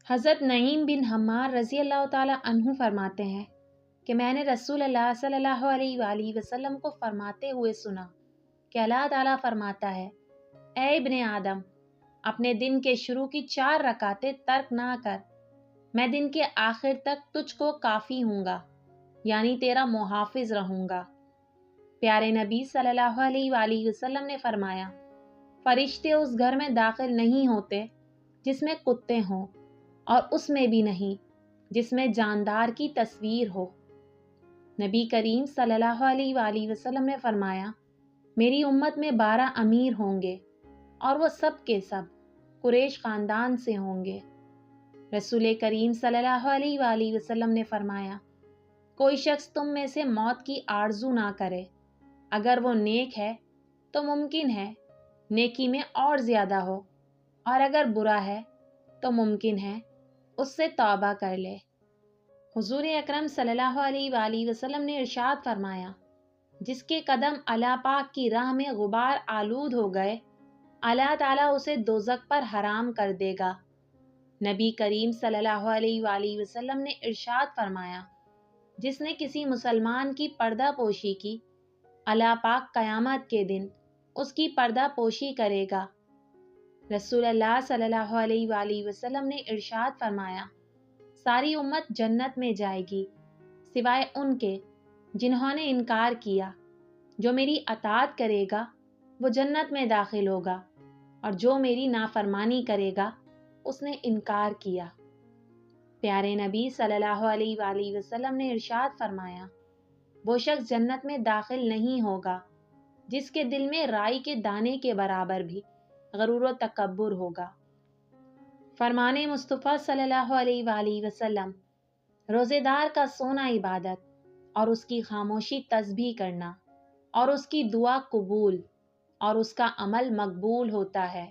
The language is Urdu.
حضرت نعیم بن حمار رضی اللہ تعالی عنہ فرماتے ہیں کہ میں نے رسول اللہ صلی اللہ علیہ وآلہ وسلم کو فرماتے ہوئے سنا کہ اللہ تعالیٰ فرماتا ہے، اے ابن آدم، اپنے دن کے شروع کی 4 رکعتیں ترک نہ کر، میں دن کے آخر تک تجھ کو کافی ہوں گا، یعنی تیرا محافظ رہوں گا۔ پیارے نبی صلی اللہ علیہ وآلہ وسلم نے فرمایا، فرشتے اس گھر میں داخل نہیں ہوتے جس میں کتے ہوں، اور اس میں بھی نہیں جس میں جاندار کی تصویر ہو۔ نبی کریم صلی اللہ علیہ وآلہ وسلم نے فرمایا، میری امت میں 12 امیر ہوں گے اور وہ سب کے سب قریش خاندان سے ہوں گے۔ رسول کریم صلی اللہ علیہ وآلہ وسلم نے فرمایا، کوئی شخص تم میں سے موت کی آرزو نہ کرے، اگر وہ نیک ہے تو ممکن ہے نیکی میں اور زیادہ ہو، اور اگر برا ہے تو ممکن ہے اس سے توبہ کر لے۔ حضور اکرم صلی اللہ علیہ وآلہ وسلم نے ارشاد فرمایا، جس کے قدم اللہ پاک کی راہ میں غبار آلود ہو گئے، اللہ تعالیٰ اسے دوزخ پر حرام کر دے گا۔ نبی کریم صلی اللہ علیہ وآلہ وسلم نے ارشاد فرمایا، جس نے کسی مسلمان کی پردہ پوشی کی، اللہ پاک قیامت کے دن اس کی پردہ پوشی کرے گا۔ رسول اللہ صلی اللہ علیہ وآلہ وسلم نے ارشاد فرمایا، ساری امت جنت میں جائے گی سوائے ان کے جنہوں نے انکار کیا۔ جو میری اطاعت کرے گا وہ جنت میں داخل ہوگا، اور جو میری نافرمانی کرے گا اس نے انکار کیا۔ پیارے نبی صلی اللہ علیہ وآلہ وسلم نے ارشاد فرمایا، وہ شخص جنت میں داخل نہیں ہوگا جس کے دل میں رائی کے دانے کے برابر بھی غرور و تکبر ہوگا۔ فرمان مصطفیٰ صلی اللہ علیہ وآلہ وسلم، روزے دار کا سونا عبادت اور اس کی خاموشی تسبیح کرنا اور اس کی دعا قبول اور اس کا عمل مقبول ہوتا ہے۔